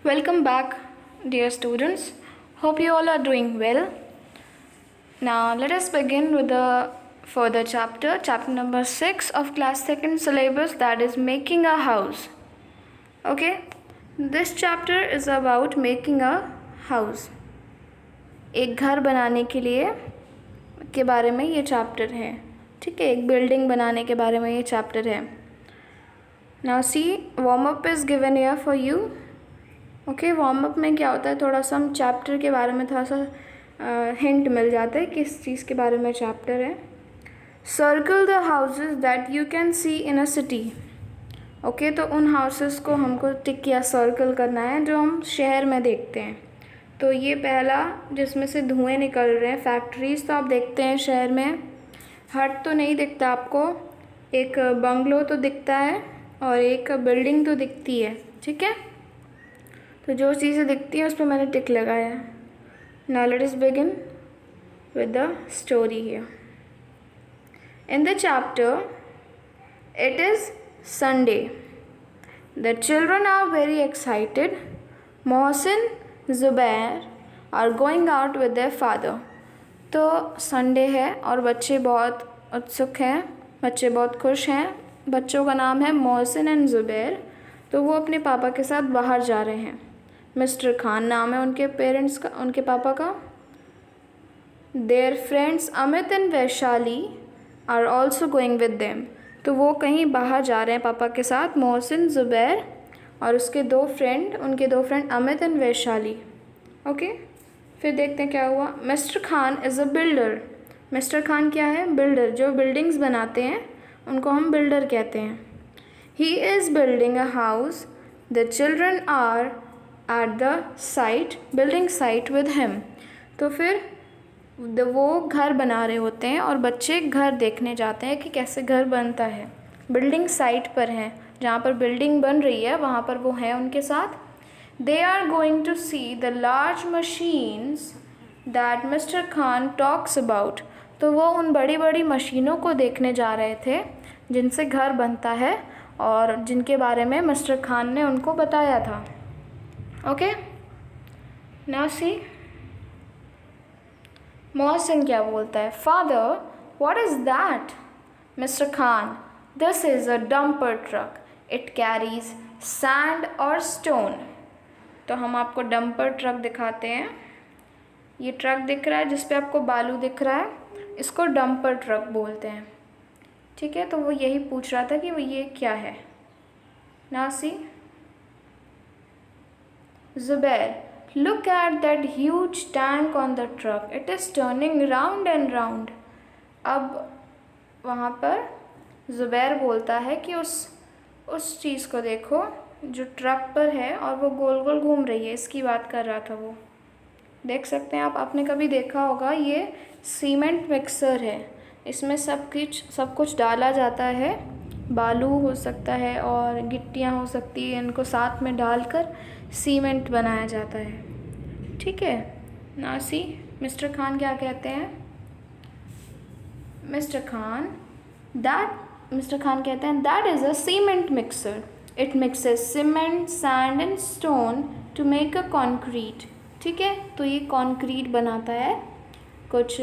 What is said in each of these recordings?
Welcome back, dear students. Hope you all are doing well. Now, let us begin with the further chapter number 6 of class 2nd syllabus, that is making a house. Okay, this chapter is about making a house. एक घर बनाने के बारे में ये chapter है. ठीक है, एक बिल्डिंग बनाने के बारे में ये चैप्टर है. Now see, warm up is given here for you. Okay, warm up में क्या होता है, थोड़ा सा हम चैप्टर के बारे में थोड़ा सा हिंट मिल जाता है किस चीज़ के बारे में चैप्टर है. Circle the houses that you can see in a city. Okay, तो उन हाउसेस को हमको टिक या सर्कल करना है जो हम शहर में देखते हैं. तो ये पहला जिसमें से धुएं निकल रहे हैं, फैक्ट्रीज तो आप देखते हैं शहर में. हट तो नहीं दिखता आपको, एक बंगलो तो दिखता है और एक बिल्डिंग तो दिखती है. ठीक है, तो जो चीज़ें दिखती हैं उस पर मैंने टिक लगाया. Now let us begin with the story here. In the chapter it is Sunday. The children are very excited. Mohsin, Zubair are going out with their father. तो संडे है और बच्चे बहुत उत्सुक हैं, बच्चे बहुत खुश हैं. बच्चों का नाम है मोहसिन एंड ज़ुबैर. तो वो अपने पापा के साथ बाहर जा रहे हैं. मिस्टर खान नाम है उनके पेरेंट्स का, उनके पापा का. Their friends Amit and Vaishali are also going with them. तो वो कहीं बाहर जा रहे हैं पापा के साथ, मोहसिन, ज़ुबैर और उसके उनके दो friend Amit and Vaishali. Okay, फिर देखते हैं क्या हुआ. Mister Khan is a builder. Mister Khan क्या है? बिल्डर. जो बिल्डिंग्स बनाते हैं उनको हम बिल्डर कहते हैं. He is building a house. The children are at the site, building site with him. तो फिर वो घर बना रहे होते हैं और बच्चे घर देखने जाते हैं कि कैसे घर बनता है. बिल्डिंग साइट पर हैं, जहाँ पर बिल्डिंग बन रही है वहाँ पर वो हैं उनके साथ. They are going to see the large machines that mister Khan talks about. तो वो उन बड़ी बड़ी मशीनों को देखने जा रहे थे जिनसे घर बनता है और जिनके बारे में मिस्टर खान ने उनको बताया था. ओके, नाउ सी मोहसिन क्या बोलता है. Father, what is that? Mister Khan, this is a dumper truck. It carries sand और स्टोन. तो हम आपको डंपर ट्रक दिखाते हैं. ये ट्रक दिख रहा है जिस पे आपको बालू दिख रहा है, इसको डंपर ट्रक बोलते हैं. ठीक है, तो वो यही पूछ रहा था कि वो ये क्या है. Now C Zubair, look at that huge tank on the truck. It is turning round and round. अब वहाँ पर ज़ुबैर बोलता है कि उस चीज़ को देखो जो ट्रक पर है और वो गोल गोल घूम रही है. इसकी बात कर रहा था वो. देख सकते हैं आप, आपने कभी देखा होगा, ये सीमेंट मिक्सर है. इसमें सब कुछ डाला जाता है. बालू हो सकता है और गिट्टियाँ हो सकती है, इनको साथ में डालकर सीमेंट बनाया जाता है. ठीक है, नासी मिस्टर खान क्या कहते हैं. मिस्टर खान कहते हैं that is a cement mixer. It mixes cement, sand and stone to make a concrete. ठीक है, तो ये कॉन्क्रीट बनाता है. कुछ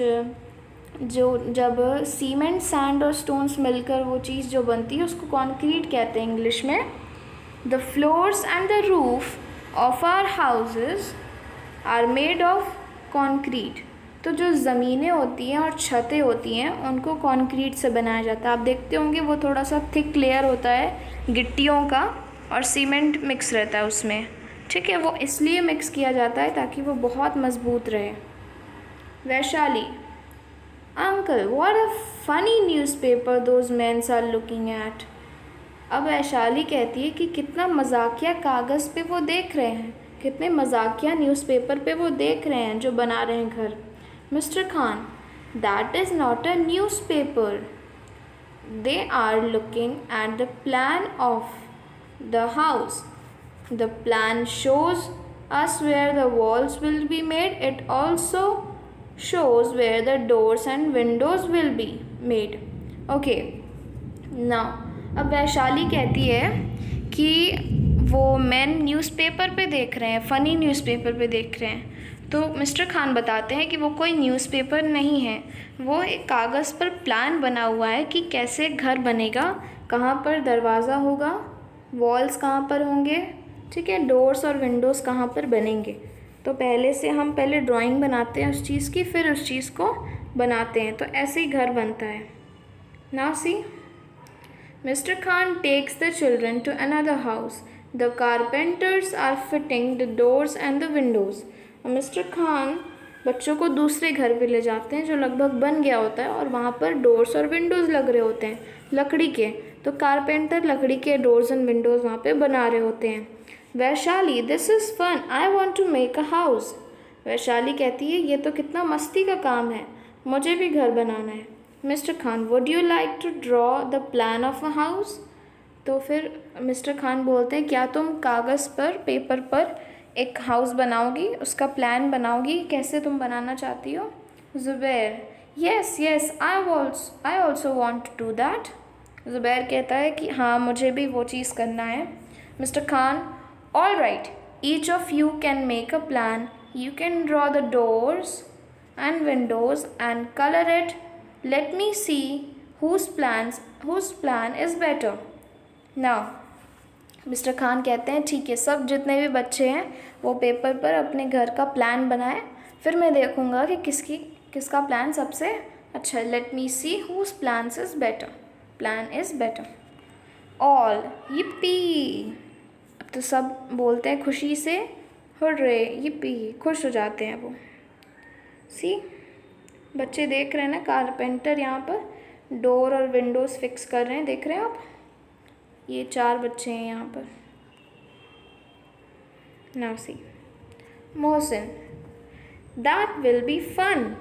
जब सीमेंट, सैंड और स्टोन्स मिलकर वो चीज़ जो बनती है उसको कॉन्क्रीट कहते हैं इंग्लिश में. The floors and the roof of our houses are made of concrete. तो जो ज़मीनें होती हैं और छतें होती हैं उनको कॉन्क्रीट से बनाया जाता है. आप देखते होंगे वो थोड़ा सा थिक लेयर होता है गिट्टियों का और सीमेंट मिक्स रहता है उसमें. ठीक है, वो इसलिए मिक्स किया जाता है ताकि वो बहुत मज़बूत रहे. Vaishali, uncle, what a funny newspaper those mens are looking at. अब वैशाली कहती है कि कितना मजाकिया कागज़ पे वो देख रहे हैं, कितने मजाकिया न्यूज़पेपर पे वो देख रहे हैं जो बना रहे हैं घर. Mister Khan, that is not a newspaper. They are looking at the plan of the house. The plan shows us where the walls will be made. It also shows where the doors and windows will be made. Okay, now अब वैशाली कहती है कि वो man newspaper पे देख रहे हैं, funny newspaper पे देख रहे हैं। तो मिस्टर खान बताते हैं कि वो कोई न्यूज़पेपर नहीं है, वो एक कागज़ पर प्लान बना हुआ है कि कैसे घर बनेगा, कहाँ पर दरवाज़ा होगा, वॉल्स कहाँ पर होंगे, ठीक है, डोर्स और विंडोज़ कहाँ पर बनेंगे। तो हम पहले ड्राइंग बनाते हैं उस चीज़ की, फिर उस चीज़ को बनाते हैं। तो ऐसे ही घर बनता है। Now C, Mr. Khan takes the children to another house. The carpenters are fitting the doors and the windows. और मिस्टर खान बच्चों को दूसरे घर पे ले जाते हैं जो लगभग बन गया होता है, और वहाँ पर डोर्स और विंडोज़ लग रहे होते हैं लकड़ी के। तो कारपेंटर लकड़ी के डोर्स एंड विंडोज़ वहाँ पे बना रहे होते हैं। Vaishali, this is fun, I want to make a house. Vaishali कहती है ये तो कितना मस्ती का काम है, मुझे भी घर बनाना है। Mister Khan, would you like to draw the plan of a house. तो फिर मिस्टर खान बोलते हैं क्या तुम कागज़ पर, पेपर पर एक हाउस बनाओगी, उसका प्लान बनाओगी, कैसे तुम बनाना चाहती हो। Zubair, yes yes, I also want to do that. Zubair कहता है कि हाँ मुझे भी वो चीज़ करना है। Mister Khan, all right, each of you can make a plan, you can draw the doors and Windows and colour it, let me see whose plan is better now। Mister Khan कहते हैं ठीक है, सब जितने भी बच्चे हैं वो पेपर पर अपने घर का प्लान बनाएं, फिर मैं देखूंगा कि किसका प्लान सबसे अच्छा है। Let me see whose plans is better। All, yippee। अब तो सब बोलते हैं खुशी से, हुर्रे, yippee, खुश हो जाते हैं वो। सी, बच्चे देख रहे हैं ना, कारपेंटर यहाँ पर डोर और विंडोज़ फिक्स कर रहे हैं, देख रहे हैं आप, ये 4 बच्चे हैं यहाँ पर। Now see, Mohsin, that will be fun.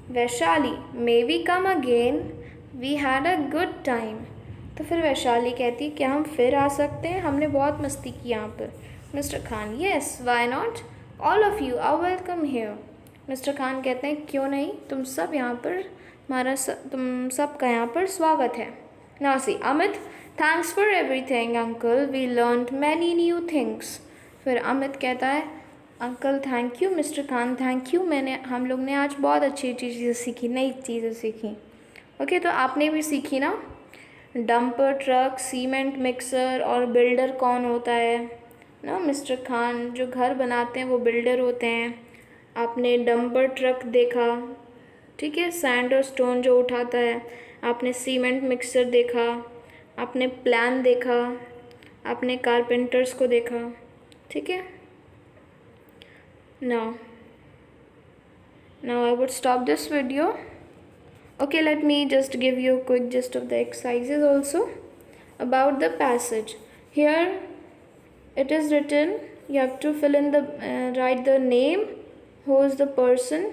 Vaishali, may we come again, we had a good time. तो फिर वैशाली कहती है क्या हम फिर आ सकते हैं, हमने बहुत मस्ती की यहाँ पर। Mister Khan, yes, why not, all of you are welcome here. Mister Khan कहते हैं क्यों नहीं, तुम सब यहाँ पर, तुम सब का यहाँ पर स्वागत है। Now see, Amit, thanks for everything uncle, we learned many new things. फिर अमित कहता है uncle thank you, mister Khan thank you, हम लोग ने आज बहुत अच्छी चीज़ें सीखी, नई चीज़ें सीखी। ओके, तो आपने भी सीखी ना, डंपर ट्रक, सीमेंट मिक्सर और बिल्डर कौन होता है ना। मिस्टर खान जो घर बनाते हैं वो बिल्डर होते हैं। आपने डंपर ट्रक देखा, ठीक है, सैंड और स्टोन जो उठाता है। आपने सीमेंट मिक्सर देखा, आपने प्लान देखा, आपने कारपेंटर्स को देखा, ठीक है। Now I would stop this video. Okay, let me just give you a quick gist of the exercises also about the passage. Here it is written, you have to fill in the write the name, who is the person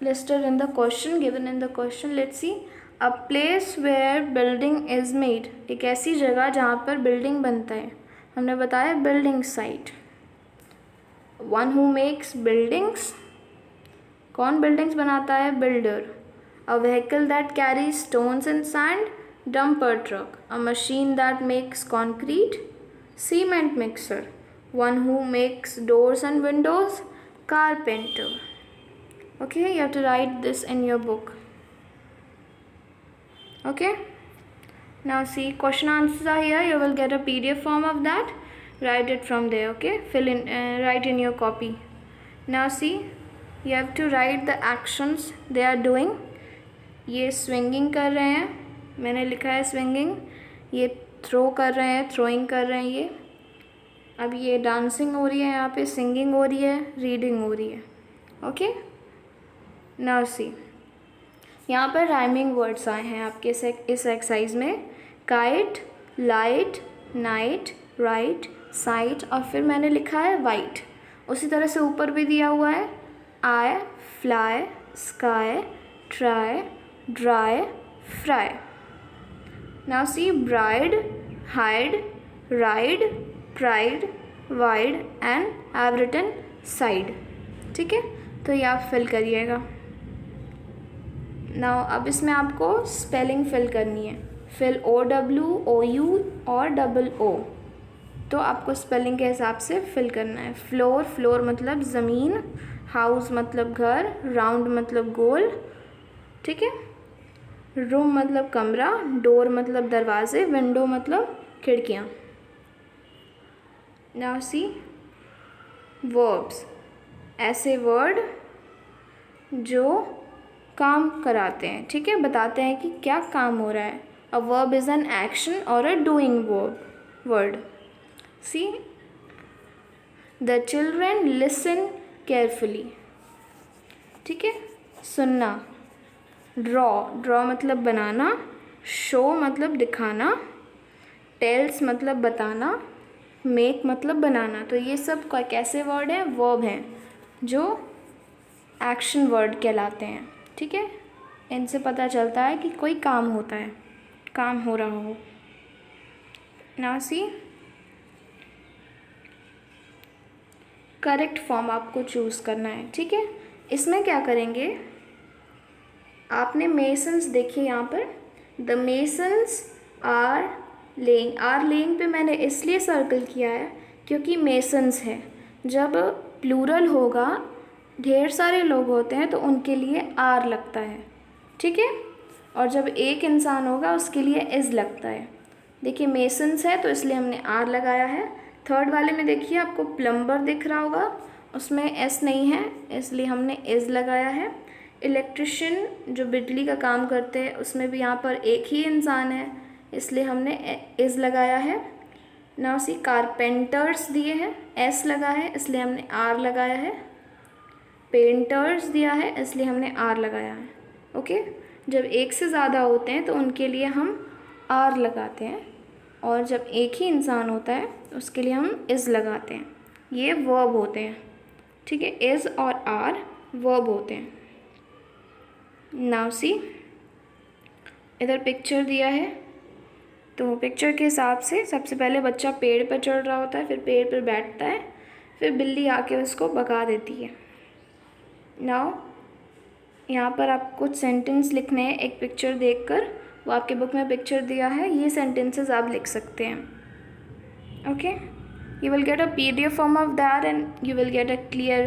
listed in the question, given in the question. Let's see, a place where building is made, एक ऐसी जगह जहाँ पर building बनता है, हमने बताया building site. One who makes buildings, कौन बिल्डिंग्स बनाता है, builder. A vehicle that carries stones and sand, dumper truck. A machine that makes concrete, cement mixer. One who makes doors and windows, carpenter. Okay, you have to write this in your book. Okay, now see, question answers are here. You will get a PDF form of that. Write it from there. Okay, write in your copy. Now see, you have to write the actions they are doing. ये swinging कर रहे हैं, मैंने लिखा है swinging. ये throw कर रहे हैं, थ्रोइंग कर रहे हैं ये। अब ये डांसिंग हो रही है, यहाँ पे सिंगिंग हो रही है, रीडिंग हो रही है। ओके, नाउ सी, यहाँ पर राइमिंग वर्ड्स आए हैं आपके इस एक्सरसाइज में, kite, light, night, right, site, और फिर मैंने लिखा है वाइट। उसी तरह से ऊपर भी दिया हुआ है, I, fly, sky, try, dry, fry. Now see, bride, hide, ride, pride, wide and I have written side. ठीक है, तो ये आप फिल करिएगा। Now अब इसमें आपको स्पेलिंग फिल करनी है। फिल OWOU और double O। तो आपको स्पेलिंग के हिसाब से फिल करना है। फ्लोर, फ्लोर मतलब ज़मीन, हाउस मतलब घर, राउंड मतलब गोल, ठीक है। रूम मतलब कमरा, डोर मतलब दरवाजे, विंडो मतलब खिड़कियाँ। नाउ सी वर्ब्स, ऐसे वर्ड जो काम कराते हैं, ठीक है, बताते हैं कि क्या काम हो रहा है। A verb is an action और a doing word. See the children listen carefully, ठीक है, सुनना। ड्रॉ, ड्रॉ मतलब बनाना, शो मतलब दिखाना, टेल्स मतलब बताना, मेक मतलब बनाना। तो ये सब कैसे वर्ड हैं? वर्ब हैं जो एक्शन वर्ड कहलाते हैं, ठीक है। इनसे पता चलता है कि कोई काम होता है, काम हो रहा हो। नाउ सी करेक्ट फॉर्म आपको चूज़ करना है, ठीक है। इसमें क्या करेंगे, आपने मेसन्स देखिए यहाँ पर, the masons are laying. Are laying पे मैंने इसलिए सर्कल किया है क्योंकि मेसन्स है। जब प्लूरल होगा, ढेर सारे लोग होते हैं, तो उनके लिए आर लगता है, ठीक है। और जब एक इंसान होगा उसके लिए इज़ लगता है। देखिए मेसन्स है तो इसलिए हमने आर लगाया है। थर्ड वाले में देखिए आपको प्लम्बर दिख रहा होगा, उसमें एस नहीं है इसलिए हमने इज़ लगाया है। इलेक्ट्रिशियन जो बिजली का काम करते हैं उसमें भी यहाँ पर एक ही इंसान है इसलिए हमने इज़ लगाया है। नाउ सी कारपेंटर्स दिए हैं, एस लगा है इसलिए हमने आर लगाया है। पेंटर्स दिया है इसलिए हमने आर लगाया है, ओके। जब एक से ज़्यादा होते हैं तो उनके लिए हम आर लगाते हैं, और जब एक ही इंसान होता है उसके लिए हम इज़ लगाते हैं। ये वर्ब होते हैं, ठीक है। इज़ और आर वर्ब होते हैं। नाउ सी इधर पिक्चर दिया है, तो पिक्चर के हिसाब से सबसे पहले बच्चा पेड़ पर चढ़ रहा होता है, फिर पेड़ पर बैठता है, फिर बिल्ली आके उसको भगा देती है। नाउ यहाँ पर आप कुछ सेंटेंस लिखने हैं एक पिक्चर देखकर, वो आपके बुक में पिक्चर दिया है, ये सेंटेंसेस आप लिख सकते हैं, okay. You will get a PDF form of that and you will get a clear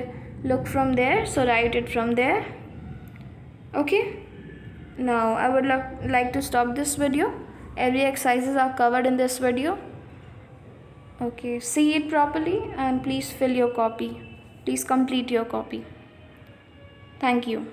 look from there, so write it from there, okay. Now I would like to stop this video. Every exercises are covered in this video, okay. See it properly and please fill your copy, please complete your copy. Thank you.